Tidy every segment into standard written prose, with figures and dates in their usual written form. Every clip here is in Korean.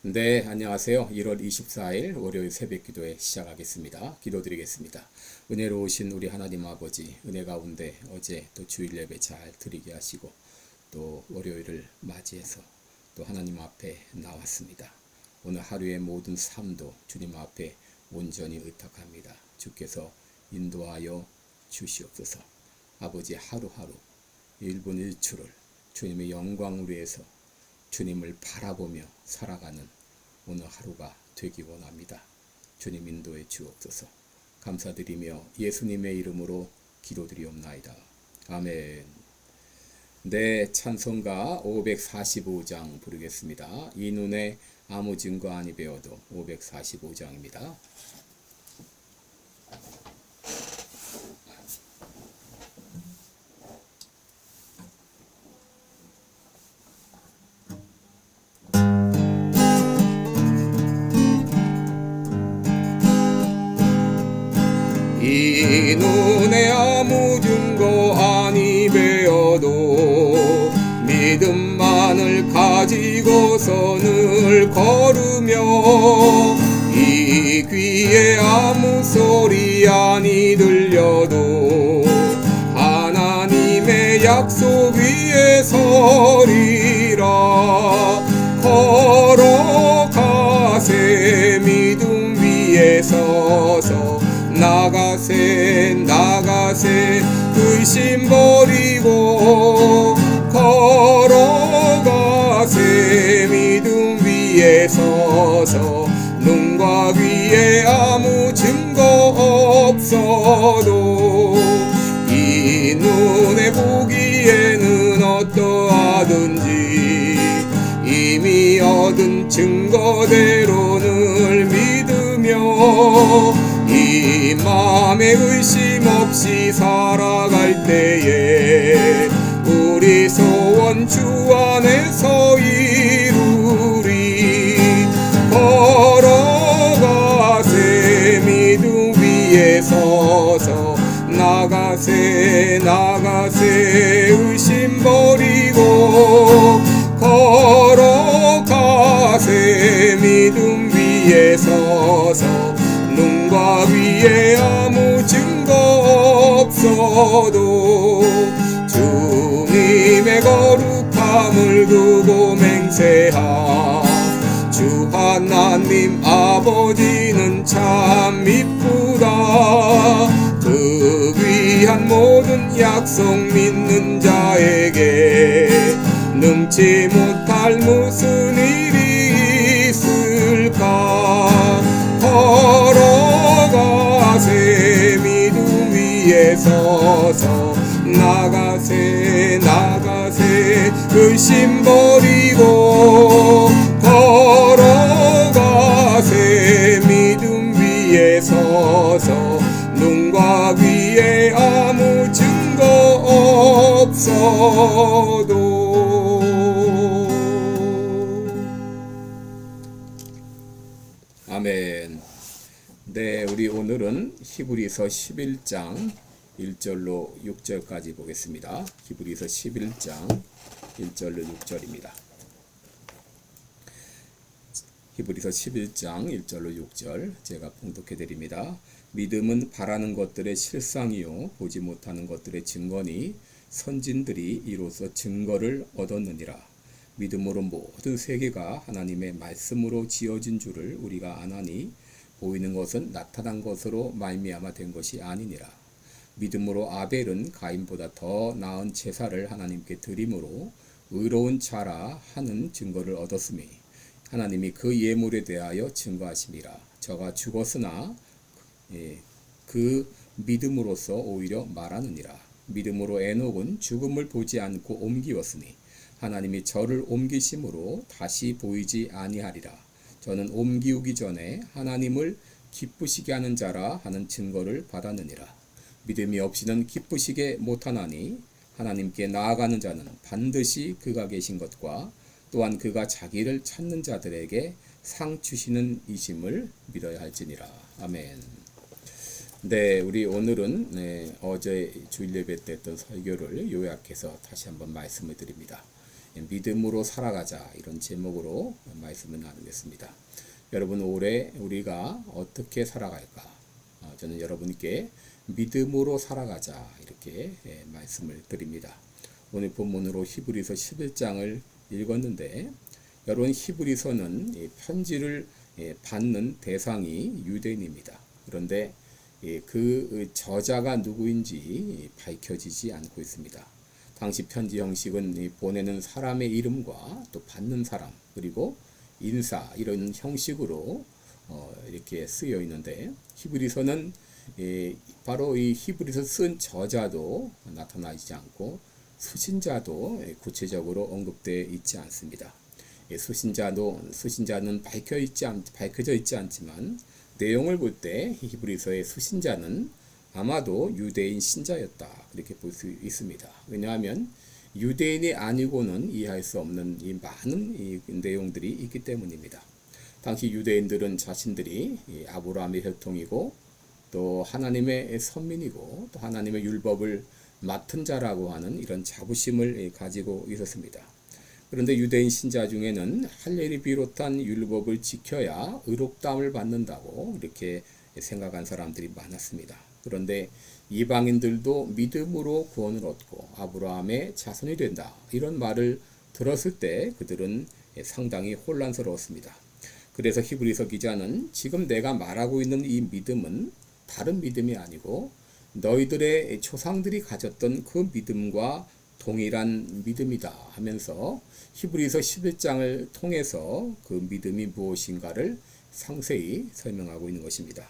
네, 안녕하세요. 1월 24일 월요일 새벽 기도회 시작하겠습니다. 기도드리겠습니다. 은혜로우신 우리 하나님 아버지, 은혜 가운데 어제 또 주일 예배 잘 드리게 하시고 또 월요일을 맞이해서 또 하나님 앞에 나왔습니다. 오늘 하루의 모든 삶도 주님 앞에 온전히 의탁합니다. 주께서 인도하여 주시옵소서. 아버지 하루하루 1분 1초를 주님의 영광을 위해서 주님을 바라보며 살아가는 오늘 하루가 되기 원합니다. 주님 인도해 주옵소서. 감사드리며 예수님의 이름으로 기도드리옵나이다. 아멘. 네, 찬송가 545장 부르겠습니다. 이 눈에 아무 증거 아니 배워도 545장입니다. 이 눈에 아무 증거 아니 배워도 믿음만을 가지고서 늘 걸으며 이 귀에 아무 소리 아니 들려도 하나님의 약속 위에 서리라. 걸어가세 믿음 위에 서서 나가세 의심 버리고 걸어가세 믿음 위에 서서 눈과 귀에 아무 증거 없어도 이 눈에 보기에는 어떠하든지 이미 얻은 증거대로 늘 믿으며 이 맘에 의심 없이 살아갈 때에 우리 소원 주 안에서 이루리. 걸어가세 믿음 위에 서서 나가세 의심 버리고 걸어가세 믿음 위에 서서 눈과 귀에 아무 증거 없어도 주님의 거룩함을 두고 맹세하. 주 하나님 아버지는 참 이쁘다. 그 귀한 모든 약속 믿는 자에게 능치 못할 무슨 일이 있을까. 걸어가세 믿음 위에 서서 나가세 의심 버리고 걸어가세 믿음 위에 서서 눈과 귀에 아무 증거 없어도. 아멘. 네, 우리 오늘은 히브리서 11장 1절로 6절까지 보겠습니다. 히브리서 11장 1절로 6절입니다. 히브리서 11장 1절로 6절 제가 봉독해 드립니다. 믿음은 바라는 것들의 실상이요 보지 못하는 것들의 증거니 선진들이 이로써 증거를 얻었느니라. 믿음으로 모든 세계가 하나님의 말씀으로 지어진 줄을 우리가 아나니 보이는 것은 나타난 것으로 말미암아 된 것이 아니니라. 믿음으로 아벨은 가인보다 더 나은 제사를 하나님께 드림으로 의로운 자라 하는 증거를 얻었으니 하나님이 그 예물에 대하여 증거하심이라. 저가 죽었으나 그 믿음으로써 오히려 말하느니라. 믿음으로 에녹은 죽음을 보지 않고 옮기었으니 하나님이 저를 옮기심으로 다시 보이지 아니하리라. 저는 옮기우기 전에 하나님을 기쁘시게 하는 자라 하는 증거를 받았느니라. 믿음이 없이는 기쁘시게 못하나니 하나님께 나아가는 자는 반드시 그가 계신 것과 또한 그가 자기를 찾는 자들에게 상 주시는 이심을 믿어야 할지니라. 아멘. 네, 우리 오늘은 어제 주일 예배 때 했던 설교를 요약해서 다시 한번 말씀을 드립니다. 믿음으로 살아가자 이런 제목으로 말씀을 나누겠습니다. 여러분 올해 우리가 어떻게 살아갈까? 저는 여러분께 믿음으로 살아가자 이렇게 말씀을 드립니다. 오늘 본문으로 히브리서 11장을 읽었는데 여러분 히브리서는 편지를 받는 대상이 유대인입니다. 그런데 그 저자가 누구인지 밝혀지지 않고 있습니다. 당시 편지 형식은 보내는 사람의 이름과 또 받는 사람 그리고 인사 이런 형식으로 이렇게 쓰여 있는데 히브리서는 바로 이 히브리서 쓴 저자도 나타나지 않고 수신자도 구체적으로 언급되어 있지 않습니다. 수신자는 밝혀져 있지 않지만 내용을 볼 때 히브리서의 수신자는 아마도 유대인 신자였다 그렇게 볼 수 있습니다. 왜냐하면 유대인이 아니고는 이해할 수 없는 이 많은 이 내용들이 있기 때문입니다. 당시 유대인들은 자신들이 아브라함의 혈통이고 또 하나님의 선민이고 또 하나님의 율법을 맡은 자라고 하는 이런 자부심을 가지고 있었습니다. 그런데 유대인 신자 중에는 할례를 비롯한 율법을 지켜야 의롭다함을 받는다고 이렇게 생각한 사람들이 많았습니다. 그런데 이방인들도 믿음으로 구원을 얻고 아브라함의 자손이 된다 이런 말을 들었을 때 그들은 상당히 혼란스러웠습니다. 그래서 히브리서 기자는 지금 내가 말하고 있는 이 믿음은 다른 믿음이 아니고 너희들의 조상들이 가졌던 그 믿음과 동일한 믿음이다 하면서 히브리서 11장을 통해서 그 믿음이 무엇인가를 상세히 설명하고 있는 것입니다.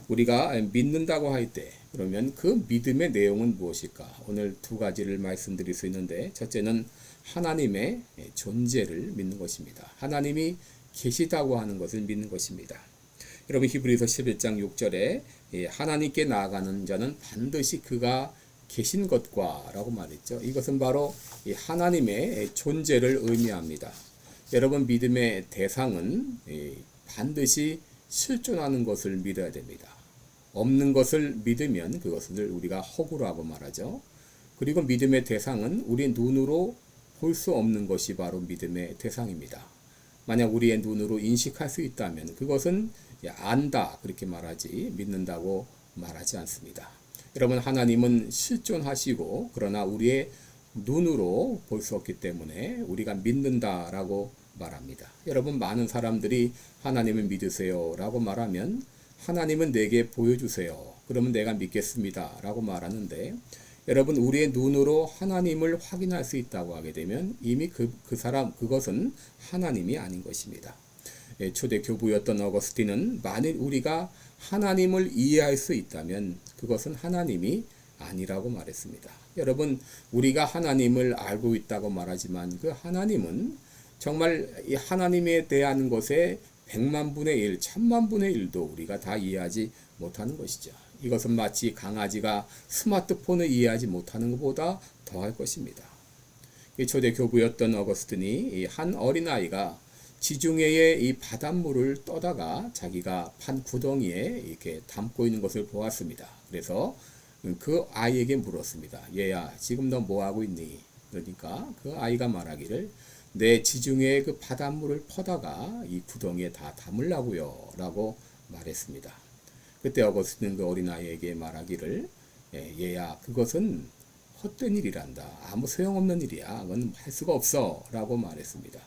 우리가 믿는다고 할 때 그러면 그 믿음의 내용은 무엇일까? 오늘 두 가지를 말씀드릴 수 있는데 첫째는 하나님의 존재를 믿는 것입니다. 하나님이 계시다고 하는 것을 믿는 것입니다. 여러분 히브리서 11장 6절에 하나님께 나아가는 자는 반드시 그가 계신 것과 라고 말했죠. 이것은 바로 하나님의 존재를 의미합니다. 여러분 믿음의 대상은 반드시 실존하는 것을 믿어야 됩니다. 없는 것을 믿으면 그것을 우리가 허구라고 말하죠. 그리고 믿음의 대상은 우리의 눈으로 볼 수 없는 것이 바로 믿음의 대상입니다. 만약 우리의 눈으로 인식할 수 있다면 그것은 안다 그렇게 말하지 믿는다고 말하지 않습니다. 여러분 하나님은 실존하시고 그러나 우리의 눈으로 볼 수 없기 때문에 우리가 믿는다라고 말합니다. 여러분 많은 사람들이 하나님을 믿으세요 라고 말하면 하나님은 내게 보여주세요. 그러면 내가 믿겠습니다 라고 말하는데 여러분 우리의 눈으로 하나님을 확인할 수 있다고 하게 되면 이미 그것은 하나님이 아닌 것입니다. 초대 교부였던 어거스틴은 만일 우리가 하나님을 이해할 수 있다면 그것은 하나님이 아니라고 말했습니다. 여러분 우리가 하나님을 알고 있다고 말하지만 그 하나님은 정말 이 하나님에 대한 것에 100만 분의 1, 1000만 분의 1도 우리가 다 이해하지 못하는 것이죠. 이것은 마치 강아지가 스마트폰을 이해하지 못하는 것보다 더할 것입니다. 초대 교부였던 어거스틴이 한 어린아이가 지중해의 이 바닷물을 떠다가 자기가 판 구덩이에 이렇게 담고 있는 것을 보았습니다. 그래서 그 아이에게 물었습니다. 얘야, 지금 너 뭐 하고 있니? 그러니까 그 아이가 말하기를 내 지중해의 그 바닷물을 퍼다가 이 구덩이에 다 담으려고요 라고 말했습니다. 그때 어거스틴은 그 어린아이에게 말하기를 얘야, 그것은 헛된 일이란다. 아무 소용없는 일이야. 그건 할 수가 없어 라고 말했습니다.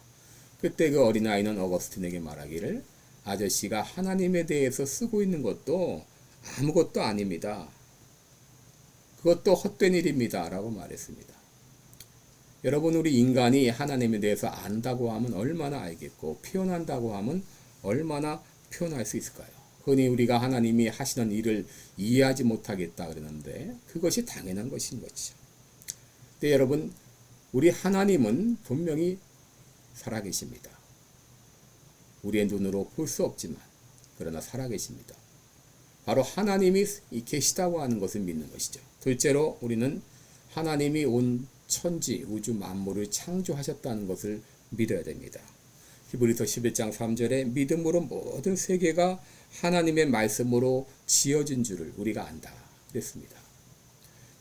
그때 그 어린아이는 어거스틴에게 말하기를 아저씨가 하나님에 대해서 쓰고 있는 것도 아무것도 아닙니다. 그것도 헛된 일입니다 라고 말했습니다. 여러분 우리 인간이 하나님에 대해서 안다고 하면 얼마나 알겠고 표현한다고 하면 얼마나 표현할 수 있을까요? 흔히 우리가 하나님이 하시는 일을 이해하지 못하겠다 그러는데 그것이 당연한 것인 것이죠. 근데 여러분 우리 하나님은 분명히 살아계십니다. 우리의 눈으로 볼 수 없지만 그러나 살아계십니다. 바로 하나님이 계시다고 하는 것을 믿는 것이죠. 둘째로 우리는 하나님이 온 천지 우주 만물을 창조하셨다는 것을 믿어야 됩니다. 히브리서 11장 3절에 믿음으로 모든 세계가 하나님의 말씀으로 지어진 줄을 우리가 안다 그랬습니다.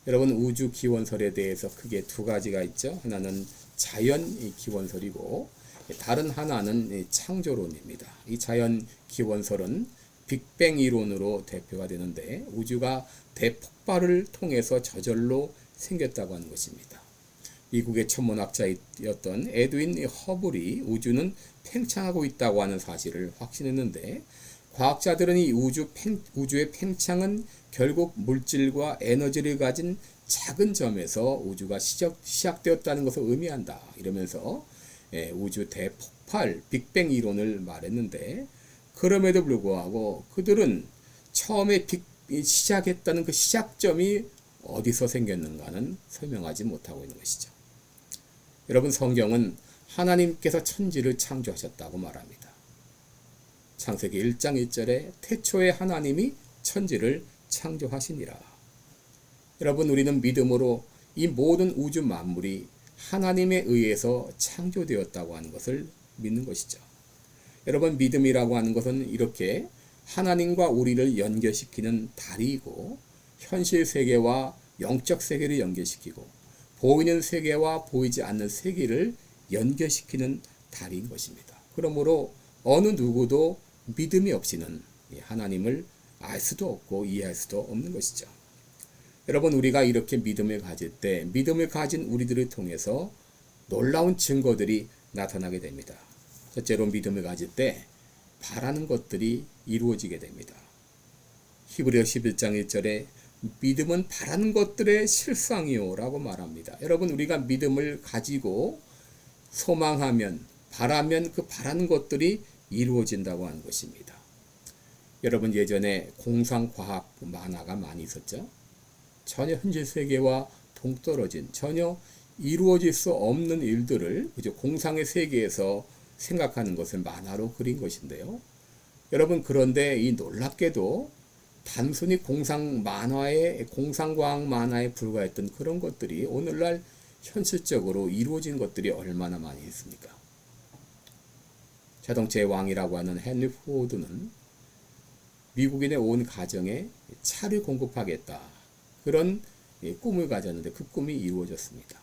여러분 우주 기원설에 대해서 크게 두 가지가 있죠. 하나는 자연 기원설이고 다른 하나는 창조론입니다. 이 자연 기원설은 빅뱅 이론으로 대표가 되는데 우주가 대폭발을 통해서 저절로 생겼다고 하는 것입니다. 미국의 천문학자였던 에드윈 허블이 우주는 팽창하고 있다고 하는 사실을 확신했는데 과학자들은 이 우주의 팽창은 결국 물질과 에너지를 가진 작은 점에서 우주가 시작되었다는 것을 의미한다. 이러면서 우주 대폭발, 빅뱅 이론을 말했는데 그럼에도 불구하고 그들은 처음에 시작했다는 그 시작점이 어디서 생겼는가는 설명하지 못하고 있는 것이죠. 여러분, 성경은 하나님께서 천지를 창조하셨다고 말합니다. 창세기 1장 1절에 태초에 하나님이 천지를 창조하시니라. 여러분, 우리는 믿음으로 이 모든 우주 만물이 하나님에 의해서 창조되었다고 하는 것을 믿는 것이죠. 여러분, 믿음이라고 하는 것은 이렇게 하나님과 우리를 연결시키는 다리이고 현실 세계와 영적 세계를 연결시키고 보이는 세계와 보이지 않는 세계를 연결시키는 다리인 것입니다. 그러므로 어느 누구도 믿음이 없이는 하나님을 알 수도 없고 이해할 수도 없는 것이죠. 여러분, 우리가 이렇게 믿음을 가질 때 믿음을 가진 우리들을 통해서 놀라운 증거들이 나타나게 됩니다. 첫째로 믿음을 가질 때 바라는 것들이 이루어지게 됩니다. 히브리서 11장 1절에 믿음은 바라는 것들의 실상이요 라고 말합니다. 여러분, 우리가 믿음을 가지고 소망하면 바라면 그 바라는 것들이 이루어진다고 하는 것입니다. 여러분, 예전에 공상과학 만화가 많이 있었죠. 전혀 현실 세계와 동떨어진 전혀 이루어질 수 없는 일들을 공상의 세계에서 생각하는 것을 만화로 그린 것인데요. 여러분, 그런데 이 놀랍게도 단순히 공상과학 만화에 불과했던 그런 것들이 오늘날 현실적으로 이루어진 것들이 얼마나 많이 있습니까? 자동차의 왕이라고 하는 헨리 포드는 미국인의 온 가정에 차를 공급하겠다. 그런 꿈을 가졌는데 그 꿈이 이루어졌습니다.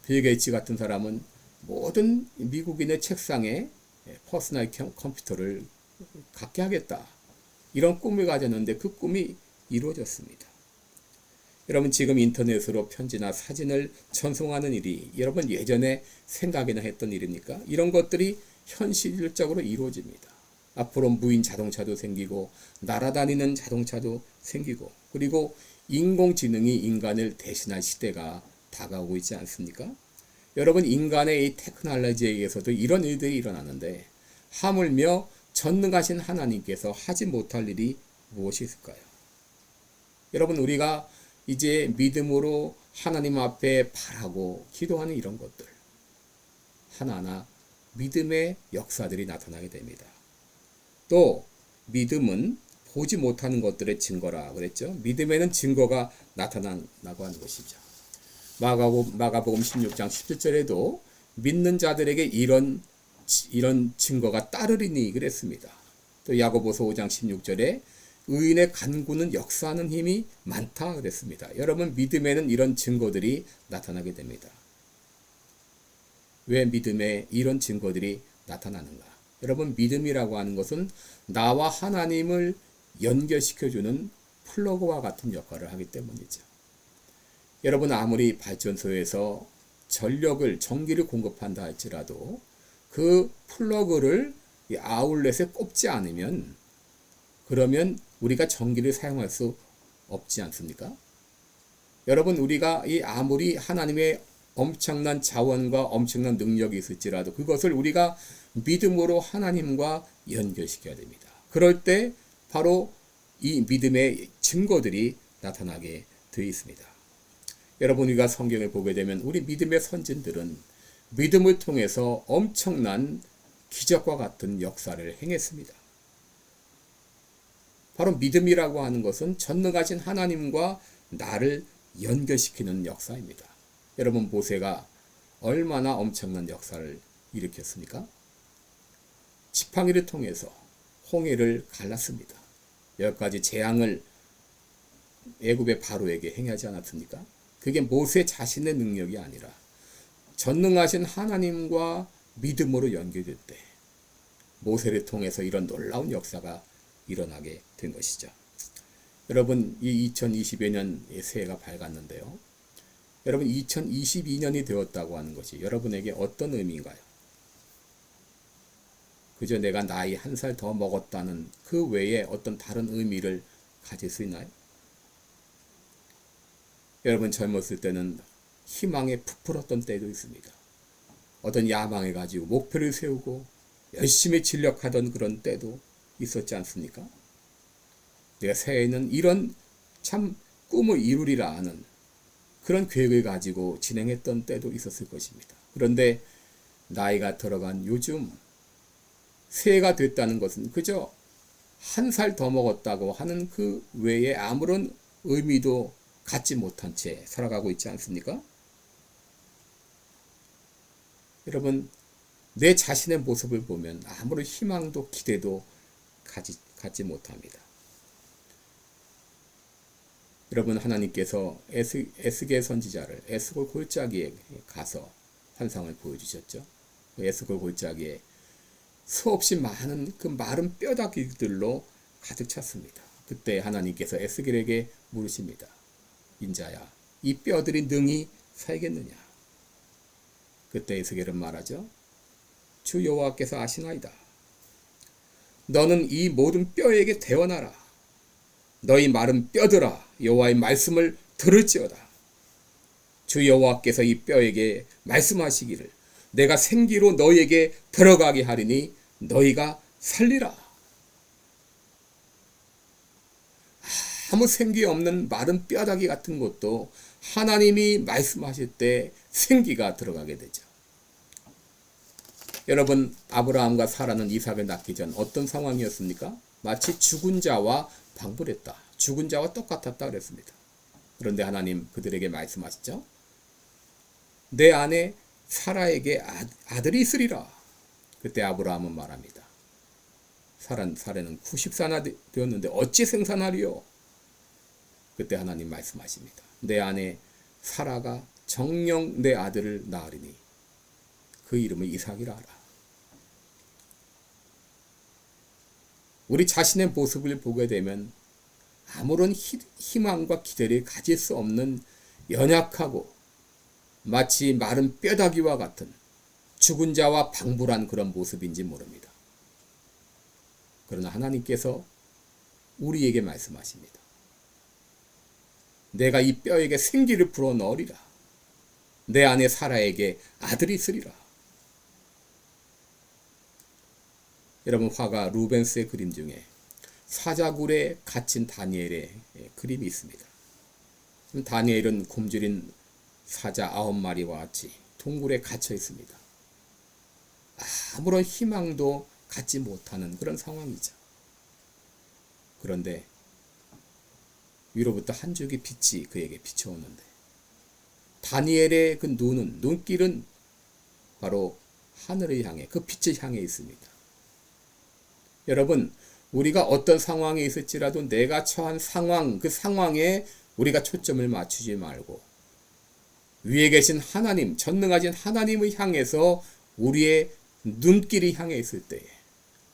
빌 게이츠 같은 사람은 모든 미국인의 책상에 퍼스널 컴퓨터를 갖게 하겠다. 이런 꿈을 가졌는데 그 꿈이 이루어졌습니다. 여러분, 지금 인터넷으로 편지나 사진을 전송하는 일이 여러분 예전에 생각이나 했던 일입니까? 이런 것들이 현실적으로 이루어집니다. 앞으로 무인 자동차도 생기고 날아다니는 자동차도 생기고 그리고 인공지능이 인간을 대신할 시대가 다가오고 있지 않습니까? 여러분, 인간의 이 테크놀로지에 의해서도 이런 일들이 일어나는데 하물며 전능하신 하나님께서 하지 못할 일이 무엇이 있을까요? 여러분, 우리가 이제 믿음으로 하나님 앞에 바라고 기도하는 이런 것들 하나하나 믿음의 역사들이 나타나게 됩니다. 또 믿음은 보지 못하는 것들의 증거라 그랬죠. 믿음에는 증거가 나타난다고 하는 것이죠. 마가복음 16장 17절에도 믿는 자들에게 이런 증거가 따르리니 그랬습니다. 또 야고보서 5장 16절에 의인의 간구는 역사하는 힘이 많다 그랬습니다. 여러분, 믿음에는 이런 증거들이 나타나게 됩니다. 왜 믿음에 이런 증거들이 나타나는가? 여러분, 믿음이라고 하는 것은 나와 하나님을 연결시켜주는 플러그와 같은 역할을 하기 때문이죠. 여러분, 아무리 발전소에서 전기를 공급한다 할지라도 그 플러그를 아울렛에 꼽지 않으면 그러면 우리가 전기를 사용할 수 없지 않습니까? 여러분, 우리가 아무리 하나님의 엄청난 자원과 엄청난 능력이 있을지라도 그것을 우리가 믿음으로 하나님과 연결시켜야 됩니다. 그럴 때 바로 이 믿음의 증거들이 나타나게 되어 있습니다. 여러분, 우리가 성경을 보게 되면 우리 믿음의 선진들은 믿음을 통해서 엄청난 기적과 같은 역사를 행했습니다. 바로 믿음이라고 하는 것은 전능하신 하나님과 나를 연결시키는 역사입니다. 여러분, 모세가 얼마나 엄청난 역사를 일으켰습니까? 지팡이를 통해서 홍해를 갈랐습니다. 10가지 재앙을 애굽의 바로에게 행하지 않았습니까? 그게 모세 자신의 능력이 아니라 전능하신 하나님과 믿음으로 연결될 때 모세를 통해서 이런 놀라운 역사가 일어나게 된 것이죠. 여러분, 이 2020여 새해가 밝았는데요. 여러분, 2022년이 되었다고 하는 것이 여러분에게 어떤 의미인가요? 그저 내가 나이 한 살 더 먹었다는 그 외에 어떤 다른 의미를 가질 수 있나요? 여러분, 젊었을 때는 희망에 부풀었던 때도 있습니다. 어떤 야망을 가지고 목표를 세우고 열심히 진력하던 그런 때도 있었지 않습니까? 내가 새해에는 이런 참 꿈을 이루리라 하는 그런 계획을 가지고 진행했던 때도 있었을 것입니다. 그런데 나이가 들어간 요즘 새해가 됐다는 것은 그저 한 살 더 먹었다고 하는 그 외에 아무런 의미도 갖지 못한 채 살아가고 있지 않습니까? 여러분, 내 자신의 모습을 보면 아무런 희망도 기대도 갖지 못합니다. 여러분, 하나님께서 에스겔 선지자를 에스골 골짜기에 가서 환상을 보여주셨죠. 그 에스골 골짜기에 수없이 많은 그 마른 뼈다귀들로 가득 찼습니다. 그때 하나님께서 에스겔에게 물으십니다. 인자야, 이 뼈들이 능히 살겠느냐? 그때 에스겔은 말하죠. 주 여호와께서 아시나이다. 너는 이 모든 뼈에게 대언하라. 너희 마른 뼈들아, 여호와의 말씀을 들을지어다. 주 여호와께서 이 뼈에게 말씀하시기를 내가 생기로 너희에게 들어가게 하리니 너희가 살리라. 아무 생기 없는 마른 뼈다귀 같은 것도 하나님이 말씀하실 때 생기가 들어가게 되죠. 여러분, 아브라함과 사라는 이삭을 낳기 전 어떤 상황이었습니까? 마치 죽은 자와 방불했다. 죽은 자와 똑같았다 그랬습니다. 그런데 하나님 그들에게 말씀하시죠. 내 아내 사라에게 아들이 있으리라. 그때 아브라함은 말합니다. 사라는 90세나 되었는데 어찌 생산하리요? 그때 하나님 말씀하십니다. 내 아내 사라가 정녕 내 아들을 낳으리니 그 이름을 이삭이라 하라. 우리 자신의 모습을 보게 되면 아무런 희망과 기대를 가질 수 없는 연약하고 마치 마른 뼈다귀와 같은 죽은 자와 방불한 그런 모습인지 모릅니다. 그러나 하나님께서 우리에게 말씀하십니다. 내가 이 뼈에게 생기를 불어넣으리라. 내 아내 사라에게 아들이 있으리라. 여러분, 화가 루벤스의 그림 중에 사자굴에 갇힌 다니엘의 그림이 있습니다. 다니엘은 굶주린 사자 9마리와 같이 동굴에 갇혀 있습니다. 아무런 희망도 갖지 못하는 그런 상황이죠. 그런데 위로부터 한 줄기 빛이 그에게 비춰오는데 다니엘의 그 눈길은 바로 하늘을 향해, 그 빛을 향해 있습니다. 여러분, 우리가 어떤 상황에 있을지라도 내가 처한 상황, 그 상황에 우리가 초점을 맞추지 말고 위에 계신 하나님, 전능하신 하나님을 향해서 우리의 눈길이 향해 있을 때에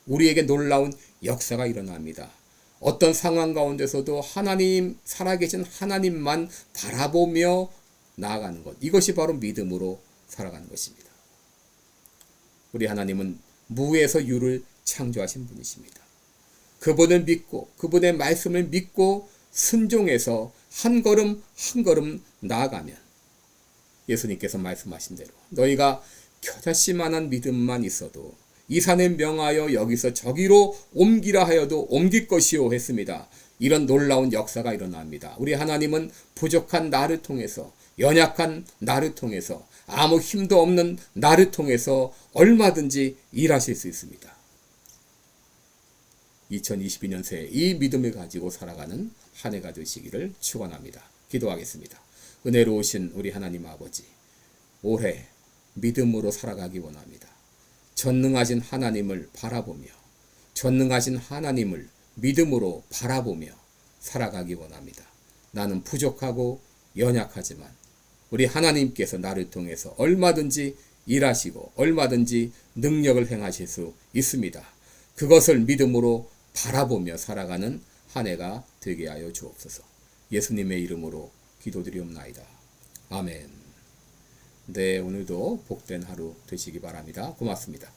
우리에게 놀라운 역사가 일어납니다. 어떤 상황 가운데서도 하나님, 살아계신 하나님만 바라보며 나아가는 것, 이것이 바로 믿음으로 살아가는 것입니다. 우리 하나님은 무에서 유를 창조하신 분이십니다. 그분을 믿고 그분의 말씀을 믿고 순종해서 한 걸음 한 걸음 나아가면 예수님께서 말씀하신 대로 너희가 겨자씨만한 믿음만 있어도 이 산에 명하여 여기서 저기로 옮기라 하여도 옮길 것이요 했습니다. 이런 놀라운 역사가 일어납니다. 우리 하나님은 부족한 나를 통해서, 연약한 나를 통해서, 아무 힘도 없는 나를 통해서 얼마든지 일하실 수 있습니다. 2022년 새해 이 믿음을 가지고 살아가는 한 해가 되시기를 축원합니다. 기도하겠습니다. 은혜로우신 우리 하나님 아버지, 올해 믿음으로 살아가기 원합니다. 전능하신 하나님을 바라보며 전능하신 하나님을 믿음으로 바라보며 살아가기 원합니다. 나는 부족하고 연약하지만 우리 하나님께서 나를 통해서 얼마든지 일하시고 얼마든지 능력을 행하실 수 있습니다. 그것을 믿음으로 바라보며 살아가는 한 해가 되게 하여 주옵소서. 예수님의 이름으로 기도드리옵나이다. 아멘. 네, 오늘도 복된 하루 되시기 바랍니다. 고맙습니다.